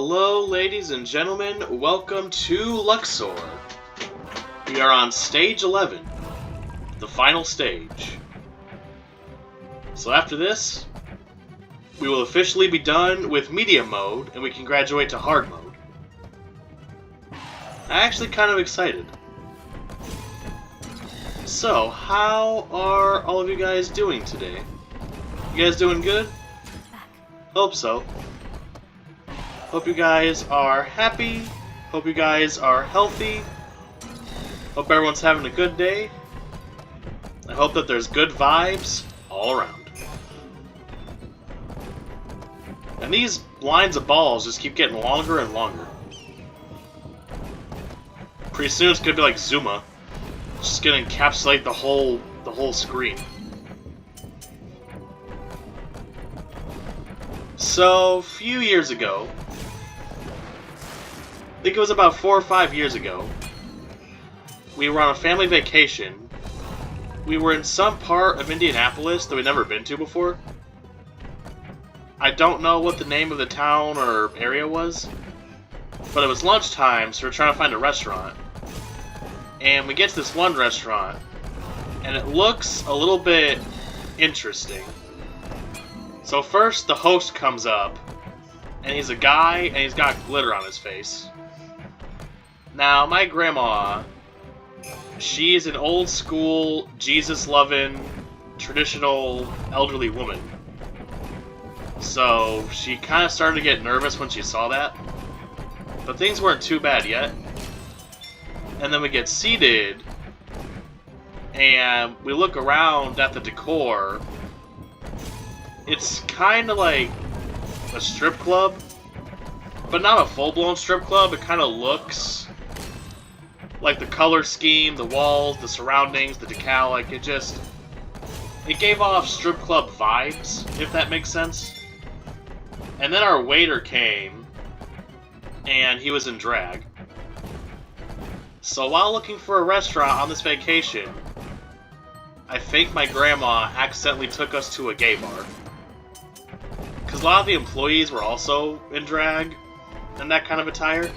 Hello, ladies and gentlemen. Welcome to Luxor. We are on stage 11, the final stage. So after this, we will officially be done with medium mode, and we can graduate to hard mode. I'm actually kind of excited. So, how are all of you guys doing today? You guys doing good? Hope so. Hope you guys are happy. Hope you guys are healthy. Hope everyone's having a good day. I hope that there's good vibes all around. And these lines of balls just keep getting longer and longer. Pretty soon it's gonna be like Zuma. It's just gonna encapsulate the whole screen. So, a few years ago, I think it was about 4 or 5 years ago, we were on a family vacation. We were in some part of Indianapolis that we'd never been to before. I don't know what the name of the town or area was, but it was lunchtime, so we're trying to find a restaurant. And we get to this one restaurant, and it looks a little bit interesting. So first, the host comes up, and he's a guy, and he's got glitter on his face. Now, my grandma, she's an old-school, Jesus-loving, traditional, elderly woman. So, she kind of started to get nervous when she saw that. But things weren't too bad yet. And then we get seated, and we look around at the decor. It's kind of like a strip club, but not a full-blown strip club. It kind of looks like the color scheme, the walls, the surroundings, the decal, like it gave off strip club vibes, if that makes sense. And then our waiter came, and he was in drag. So while looking for a restaurant on this vacation, I think my grandma accidentally took us to a gay bar. Because a lot of the employees were also in drag and that kind of attire.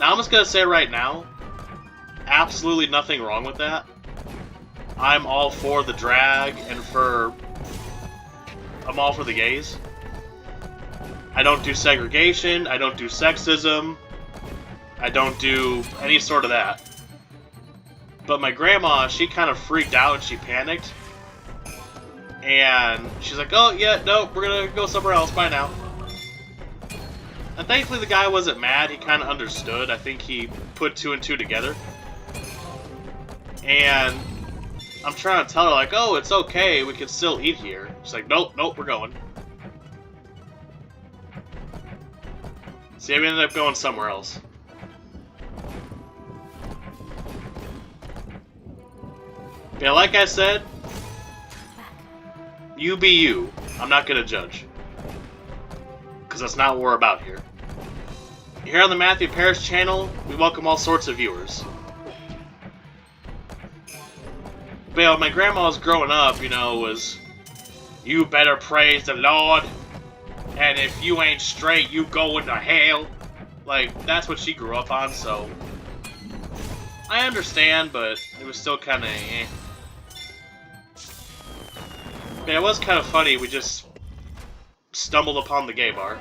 Now, I'm just going to say right now, absolutely nothing wrong with that. I'm all for the drag and I'm all for the gays. I don't do segregation, I don't do sexism, I don't do any sort of that. But my grandma, she kind of freaked out and she panicked. And she's like, oh, yeah, no, we're going to go somewhere else, bye now. And thankfully the guy wasn't mad, he kind of understood. I think he put 2 and 2 together. And I'm trying to tell her, like, oh, it's okay, we can still eat here. She's like, nope, we're going. See, we ended up going somewhere else. Yeah, like I said, you be you. I'm not gonna judge. Because that's not what we're about here. Here on the Matthew Parrish channel, we welcome all sorts of viewers. But yeah, when my grandma was growing up, was, you better praise the Lord, and if you ain't straight, you go into hell. Like, that's what she grew up on, so I understand, but it was still kind of eh. Yeah, it was kind of funny, we just stumbled upon the gay bar.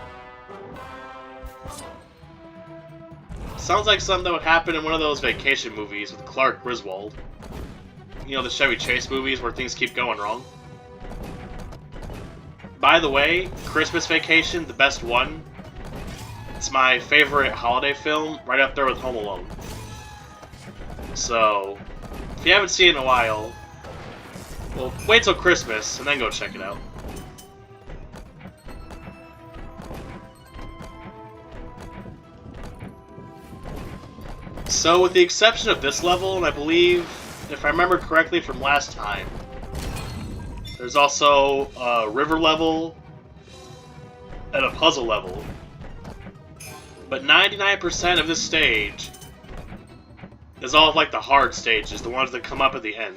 Sounds like something that would happen in one of those vacation movies with Clark Griswold. The Chevy Chase movies where things keep going wrong. By the way, Christmas Vacation, the best one. It's my favorite holiday film, right up there with Home Alone. So, if you haven't seen it in a while, well, wait till Christmas, and then go check it out. So, with the exception of this level, and I believe, if I remember correctly from last time, there's also a river level and a puzzle level. But 99% of this stage is all of, like, the hard stages, the ones that come up at the end.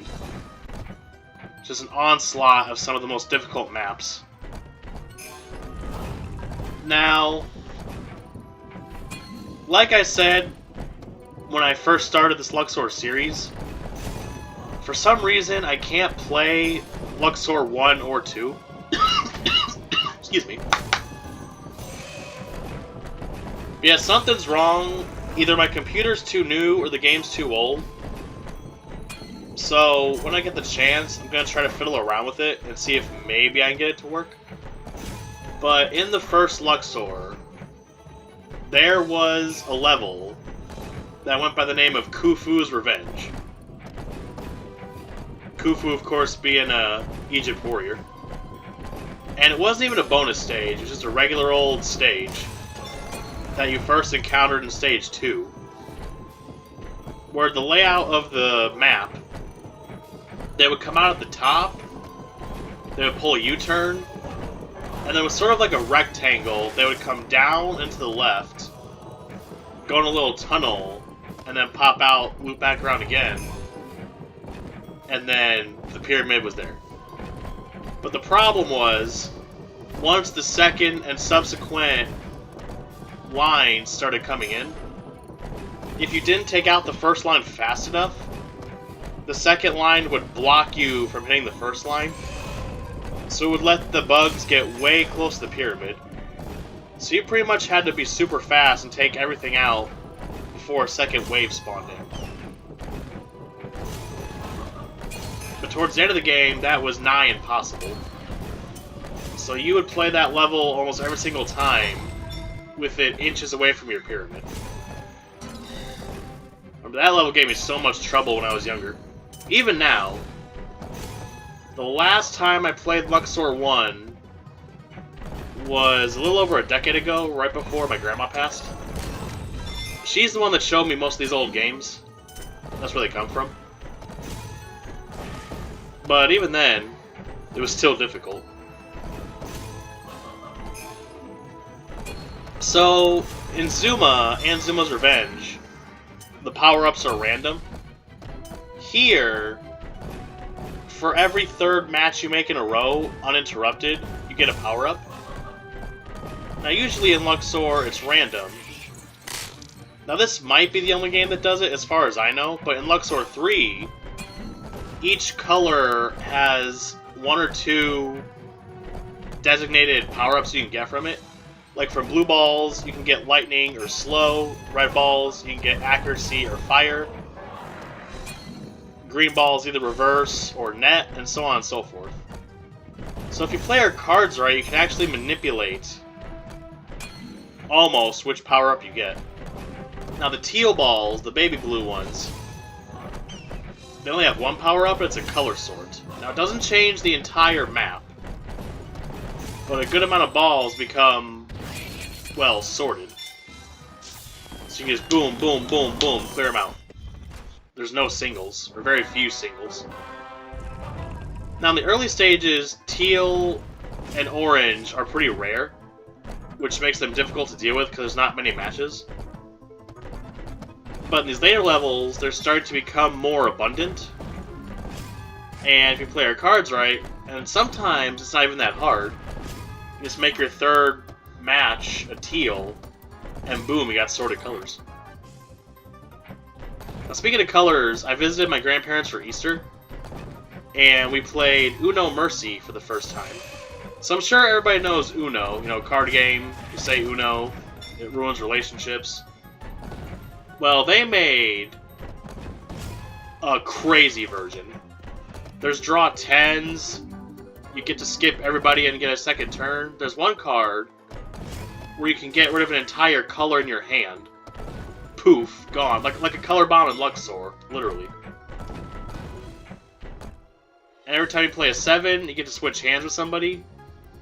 Just an onslaught of some of the most difficult maps. Now, like I said when I first started this Luxor series, for some reason I can't play Luxor 1 or 2. Excuse me. Yeah, something's wrong. Either my computer's too new or the game's too old. So, when I get the chance, I'm going to try to fiddle around with it and see if maybe I can get it to work. But in the first Luxor, there was a level that went by the name of Khufu's Revenge. Khufu, of course, being a Egypt warrior. And it wasn't even a bonus stage, it was just a regular old stage that you first encountered in Stage 2. Where the layout of the map, they would come out at the top, they would pull a U-turn, and there was sort of like a rectangle. They would come down and to the left, go in a little tunnel, and then pop out, loop back around again, and then the pyramid was there. But the problem was, once the second and subsequent lines started coming in, if you didn't take out the first line fast enough, the second line would block you from hitting the first line. So it would let the bugs get way close to the pyramid. So you pretty much had to be super fast and take everything out before a second wave spawned in. But towards the end of the game, that was nigh impossible. So you would play that level almost every single time with it inches away from your pyramid. That level gave me so much trouble when I was younger. Even now, the last time I played Luxor 1 was a little over a decade ago, right before my grandma passed. She's the one that showed me most of these old games. That's where they come from. But even then, it was still difficult. So, in Zuma and Zuma's Revenge, the power-ups are random. Here, for every third match you make in a row, uninterrupted, you get a power-up. Now usually in Luxor, it's random. Now this might be the only game that does it, as far as I know, but in Luxor 3, each color has one or two designated power-ups you can get from it. Like from blue balls, you can get lightning or slow. Red balls, you can get accuracy or fire. Green balls, either reverse or net, and so on and so forth. So if you play your cards right, you can actually manipulate almost which power-up you get. Now the teal balls, the baby blue ones, they only have one power-up, and it's a color sort. Now it doesn't change the entire map, but a good amount of balls become, well, sorted. So you can just boom, boom, boom, boom, clear them out. There's no singles, or very few singles. Now in the early stages, teal and orange are pretty rare, which makes them difficult to deal with because there's not many matches. But in these later levels, they're starting to become more abundant. And if you play your cards right, and sometimes it's not even that hard, you just make your third match a teal, and boom, you got sorted colors. Now, speaking of colors, I visited my grandparents for Easter, and we played Uno Mercy for the first time. So I'm sure everybody knows Uno, you know, card game, you say Uno, it ruins relationships. Well, they made a crazy version. There's draw 10s, you get to skip everybody and get a second turn. There's one card where you can get rid of an entire color in your hand. Poof, gone. Like a color bomb in Luxor, literally. And every time you play a 7, you get to switch hands with somebody.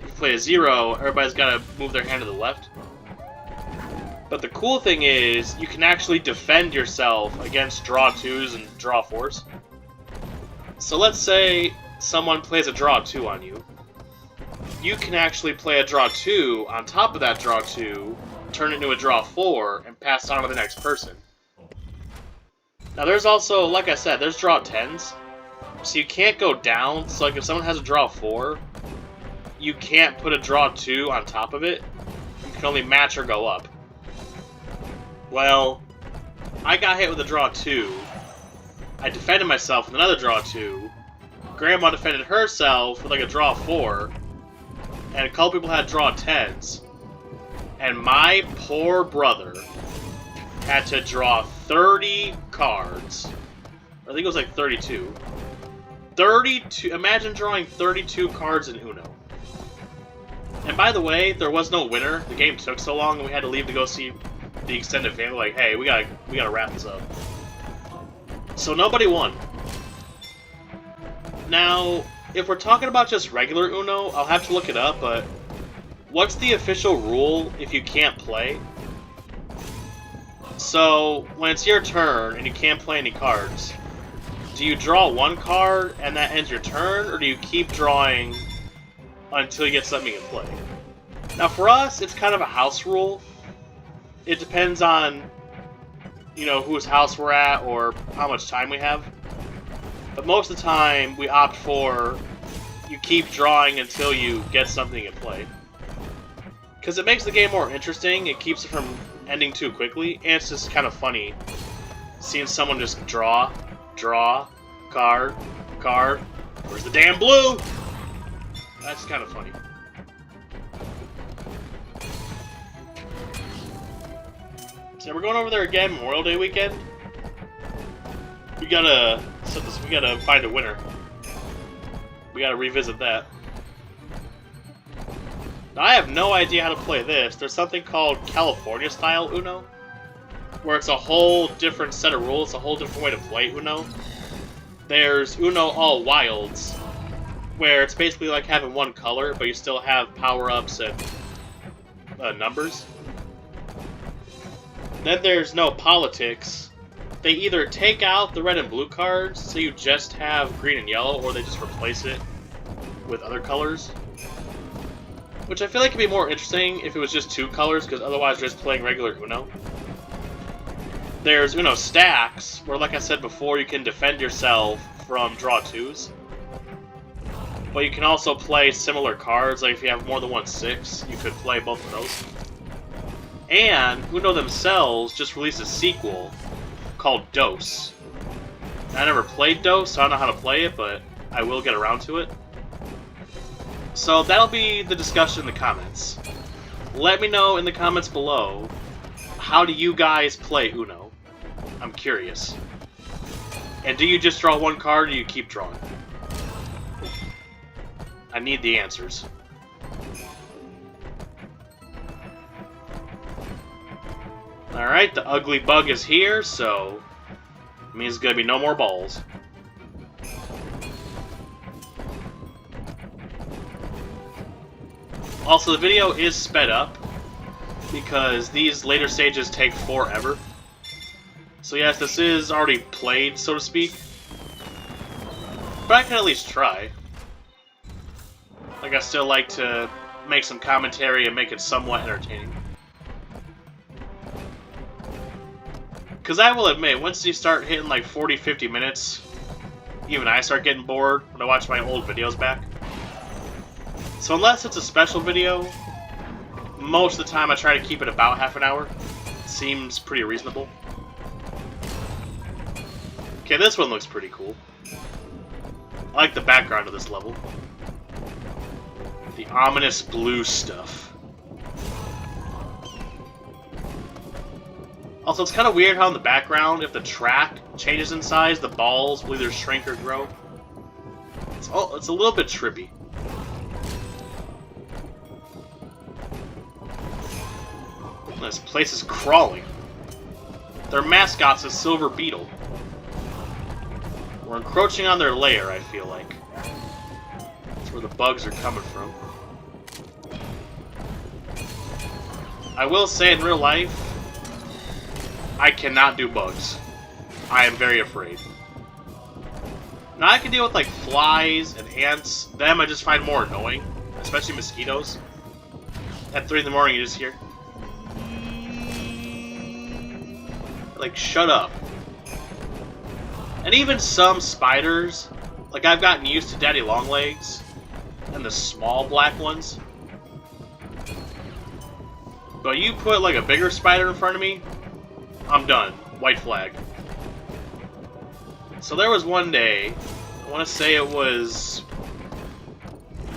If you play a 0, everybody's got to move their hand to the left. But the cool thing is, you can actually defend yourself against draw 2s and draw 4s. So let's say someone plays a draw 2 on you. You can actually play a draw 2 on top of that draw 2, turn it into a draw 4, and pass it on to the next person. Now there's also, like I said, there's draw 10s. So you can't go down. So like if someone has a draw 4, you can't put a draw 2 on top of it. You can only match or go up. Well, I got hit with a draw 2. I defended myself with another draw 2. Grandma defended herself with like a draw 4. And a couple people had draw 10s. And my poor brother had to draw 30 cards. I think it was like 32. 32. Imagine drawing 32 cards in Uno. And by the way, there was no winner. The game took so long, and we had to leave to go see the extended family. Like, hey, we gotta wrap this up. So nobody won. Now, if we're talking about just regular Uno, I'll have to look it up. But what's the official rule if you can't play? So when it's your turn and you can't play any cards, do you draw one card and that ends your turn, or do you keep drawing until you get something you can play? Now for us, it's kind of a house rule. It depends on, you know, whose house we're at or how much time we have. But most of the time, we opt for you keep drawing until you get something you can play. Because it makes the game more interesting, it keeps it from ending too quickly, and it's just kind of funny seeing someone just draw, card, where's the damn blue? That's kind of funny. So we're going over there again, Memorial Day weekend. We gotta set this. We gotta find a winner. We gotta revisit that. Now, I have no idea how to play this. There's something called California style Uno, where it's a whole different set of rules, a whole different way to play Uno. There's Uno All Wilds, where it's basically like having one color, but you still have power-ups and numbers. Then there's No Politics. They either take out the red and blue cards, so you just have green and yellow, or they just replace it with other colors. Which I feel like could be more interesting if it was just two colors, because otherwise you're just playing regular Uno. There's Uno Stacks, where like I said before, you can defend yourself from draw 2s. But you can also play similar cards, like if you have more than one 6, you could play both of those. And Uno themselves just released a sequel called Dos. I never played Dos, so I don't know how to play it, but I will get around to it. So that'll be the discussion in the comments. Let me know in the comments below, how do you guys play Uno? I'm curious. And do you just draw one card, or do you keep drawing? I need the answers. Alright, the ugly bug is here, so it means there's gonna be no more balls. Also, the video is sped up, because these later stages take forever. So yes, this is already played, so to speak. But I can at least try. Like, I still like to make some commentary and make it somewhat entertaining. Because I will admit, once you start hitting like 40-50 minutes, even I start getting bored when I watch my old videos back. So unless it's a special video, most of the time I try to keep it about half an hour. It seems pretty reasonable. Okay, this one looks pretty cool. I like the background of this level. The ominous blue stuff. Also, it's kind of weird how in the background, if the track changes in size, the balls will either shrink or grow. It's a little bit trippy. This place is crawling. Their mascot's a silver beetle. We're encroaching on their lair, I feel like. That's where the bugs are coming from. I will say, in real life, I cannot do bugs. I am very afraid. Now, I can deal with, like, flies and ants. Them I just find more annoying. Especially mosquitoes. At 3 in the morning, you just hear... Like, shut up. And even some spiders, like, I've gotten used to Daddy Longlegs and the small black ones. But you put, like, a bigger spider in front of me, I'm done. White flag. So there was one day, I want to say it was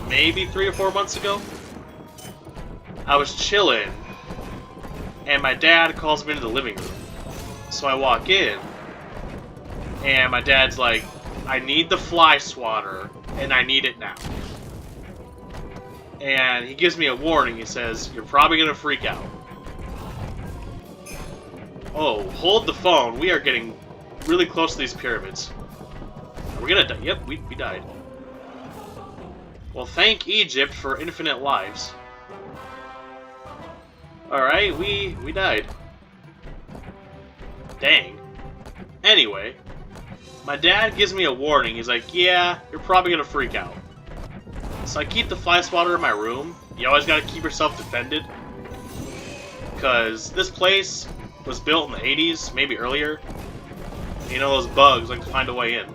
maybe 3 or 4 months ago. I was chilling, and my dad calls me into the living room. So I walk in, and my dad's like, I need the fly swatter, and I need it now. And he gives me a warning. He says, you're probably going to freak out. Oh, hold the phone. We are getting really close to these pyramids. Are we going to die? Yep, we died. Well, thank Egypt for infinite lives. Alright, we died. Dang. Anyway, my dad gives me a warning. He's like, yeah, you're probably going to freak out. So I keep the fly swatter in my room. You always gotta keep yourself defended. Because this place was built in the 80s, maybe earlier. You know, those bugs like to find a way in.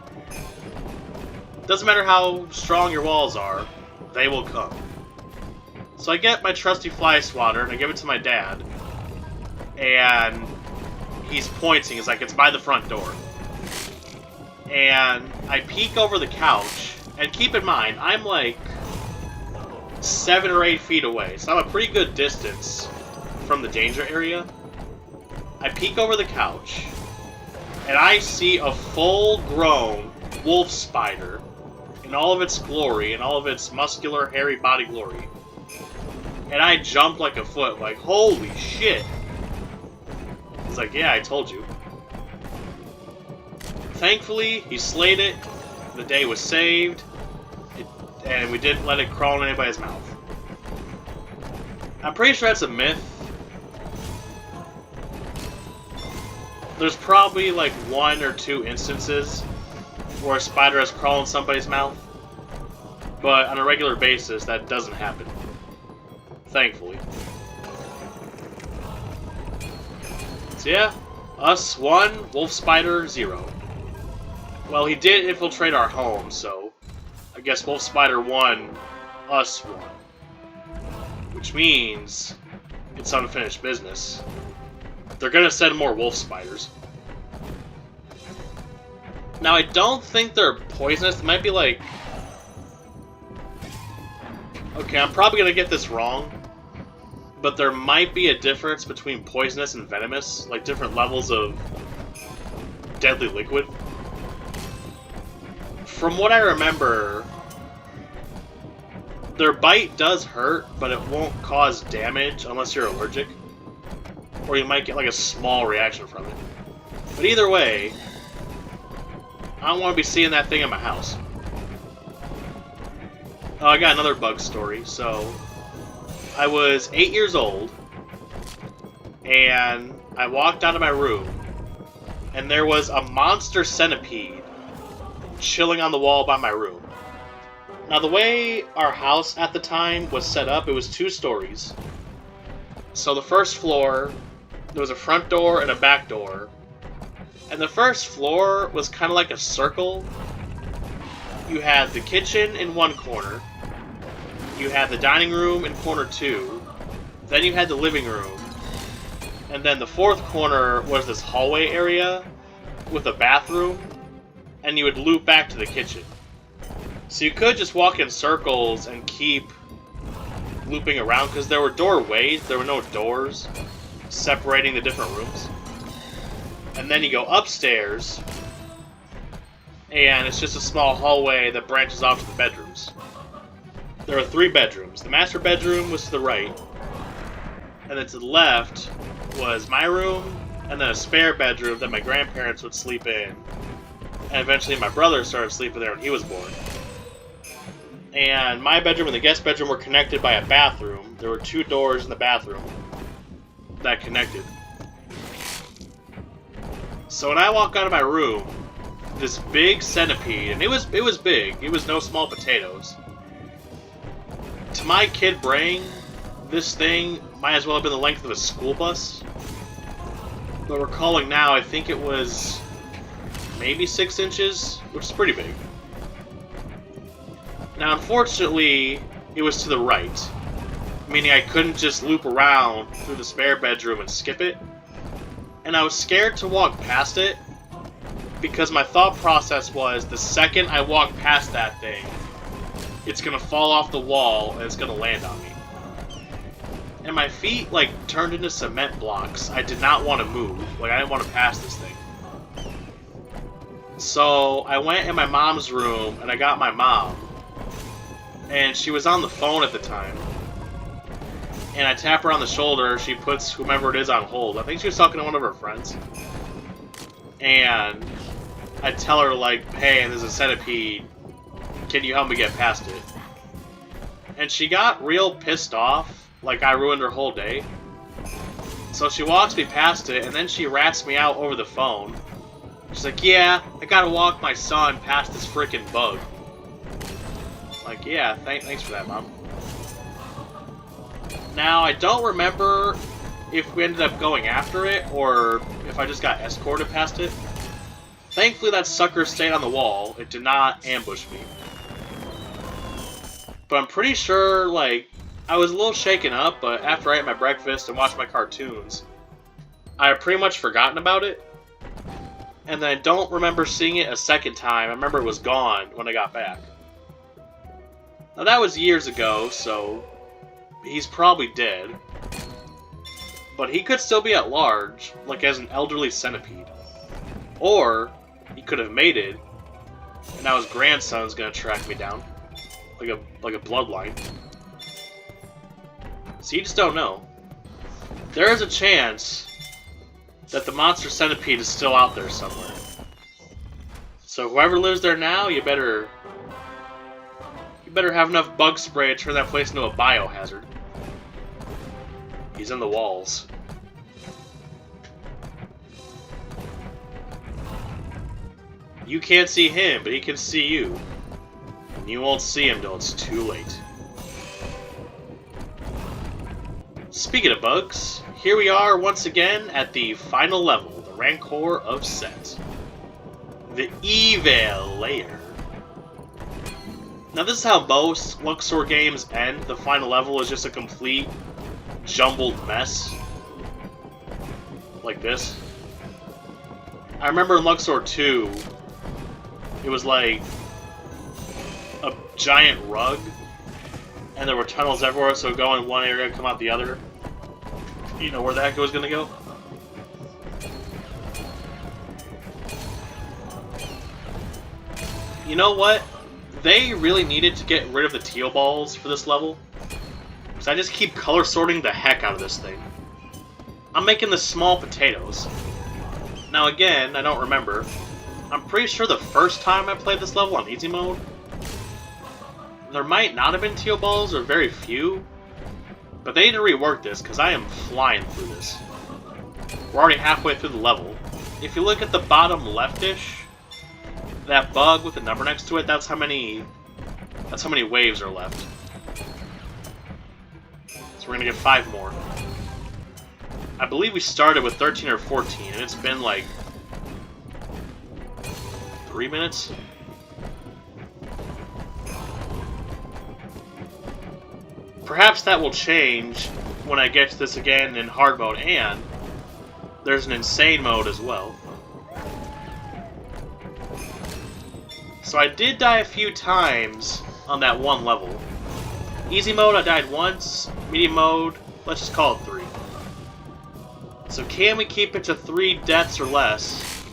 Doesn't matter how strong your walls are, they will come. So I get my trusty fly swatter and I give it to my dad. And he's pointing, he's like, it's by the front door. And I peek over the couch, and keep in mind, I'm like 7 or 8 feet away, so I'm a pretty good distance from the danger area. I peek over the couch, and I see a full-grown wolf spider in all of its glory, in all of its muscular, hairy body glory. And I jump like a foot, like, holy shit! He's like, yeah, I told you. Thankfully, he slayed it, the day was saved, and we didn't let it crawl in anybody's mouth. I'm pretty sure that's a myth. There's probably like 1 or 2 instances where a spider has crawled in somebody's mouth, but on a regular basis, that doesn't happen. Thankfully. So yeah, us 1, wolf spider 0. Well, he did infiltrate our home, so I guess wolf spider 1, us 1. Which means it's unfinished business. They're gonna send more wolf spiders. Now, I don't think they're poisonous. They might be like... Okay, I'm probably gonna get this wrong. But there might be a difference between poisonous and venomous. Like, different levels of deadly liquid. From what I remember, their bite does hurt, but it won't cause damage unless you're allergic. Or you might get like a small reaction from it. But either way, I don't want to be seeing that thing in my house. Oh, I got another bug story. So, I was 8 years old, and I walked out of my room, and there was a monster centipede chilling on the wall by my room. Now, the way our house at the time was set up, it was 2 stories. So the first floor, there was a front door and a back door. And the first floor was kind of like a circle. You had the kitchen in one corner. You had the dining room in corner 2. Then you had the living room. And then the fourth corner was this hallway area with a bathroom. And you would loop back to the kitchen. So you could just walk in circles and keep looping around, because there were doorways, there were no doors separating the different rooms. And then you go upstairs, and it's just a small hallway that branches off to the bedrooms. There are 3 bedrooms. The master bedroom was to the right, and then to the left was my room, and then a spare bedroom that my grandparents would sleep in. And eventually my brother started sleeping there when he was born. And my bedroom and the guest bedroom were connected by a bathroom. There were 2 doors in the bathroom that connected. So when I walk out of my room, this big centipede, and it was big, it was no small potatoes. To my kid brain, this thing might as well have been the length of a school bus. But recalling now, I think it was maybe 6 inches, which is pretty big. Now, unfortunately, it was to the right, meaning I couldn't just loop around through the spare bedroom and skip it. and I was scared to walk past it because my thought process was the second I walk past that thing, it's gonna fall off the wall and it's gonna land on me. And my feet, like, turned into cement blocks. I did not want to move. Like, I didn't want to pass this thing. So, I went in my mom's room, and I got my mom. And she was on the phone at the time. And I tap her on the shoulder, she puts whomever it is on hold. I think she was talking to one of her friends. And I tell her, like, hey, there's a centipede. Can you help me get past it? And she got real pissed off. Like I ruined her whole day. So she walks me past it, and then she rats me out over the phone. She's like, yeah, I gotta walk my son past this frickin' bug. Like, yeah, thanks for that, Mom. Now, I don't remember if we ended up going after it, or if I just got escorted past it. Thankfully, that sucker stayed on the wall. It did not ambush me. But I'm pretty sure, like, I was a little shaken up, but after I ate my breakfast and watched my cartoons, I had pretty much forgotten about it. And then I don't remember seeing it a second time. I remember it was gone when I got back. Now that was years ago, so he's probably dead. But he could still be at large, like as an elderly centipede. Or he could have mated, and now his grandson's gonna track me down. Like a bloodline. So you just don't know. There is a chance that the monster centipede is still out there somewhere. So whoever lives there now, you better have enough bug spray to turn that place into a biohazard. He's in the walls. You can't see him, but he can see you. And you won't see him till it's too late. Speaking of bugs, here we are once again at the final level, the Rancor of Set. The Evil Layer. Now this is how most Luxor games end. The final level is just a complete jumbled mess. Like this. I remember in Luxor 2, it was like a giant rug, and there were tunnels everywhere, so go in one area, come out the other. You know where the heck it was gonna go? You know what? They really needed to get rid of the teal balls for this level. Because I just keep color sorting the heck out of this thing. I'm making the small potatoes. Now again, I don't remember. I'm pretty sure the first time I played this level on easy mode, there might not have been teal balls, or very few. But they need to rework this, because I am flying through this. We're already halfway through the level. If you look at the bottom leftish, that bug with the number next to it, that's how many waves are left. So we're gonna get 5 more. I believe we started with 13 or 14, and it's been like 3 minutes. Perhaps that will change when I get to this again in hard mode, and there's an insane mode as well. So I did die a few times on that one level. Easy mode I died once, medium mode, let's just call it 3. So can we keep it to 3 deaths or less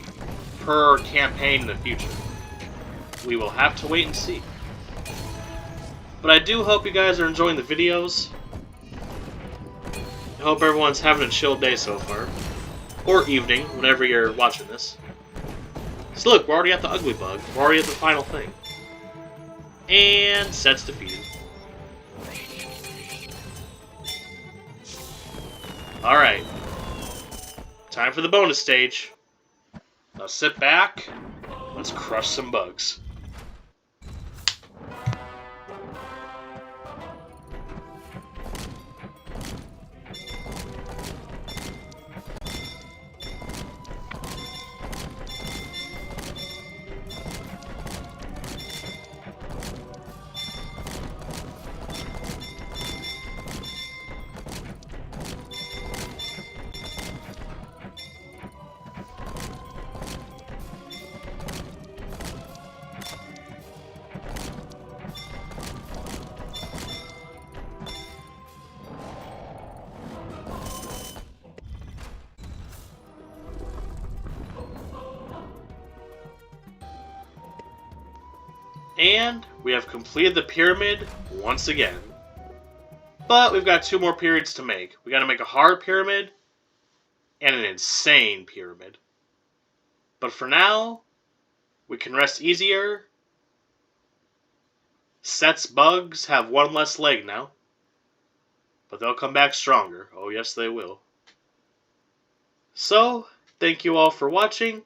per campaign in the future? We will have to wait and see. But I do hope you guys are enjoying the videos. I hope everyone's having a chill day so far. Or evening, whenever you're watching this. So look, we're already at the ugly bug. We're already at the final thing. And Set's defeated. Alright. Time for the bonus stage. Now sit back. Let's crush some bugs. And we have completed the pyramid once again. But we've got 2 more pyramids to make. We gotta make a hard pyramid and an insane pyramid. But for now, we can rest easier. Set's bugs have 1 less leg now. But they'll come back stronger. Oh yes, they will. So, thank you all for watching.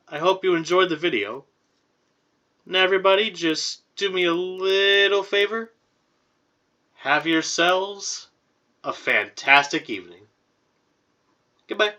I hope you enjoyed the video. Now everybody, just do me a little favor. Have yourselves a fantastic evening. Goodbye.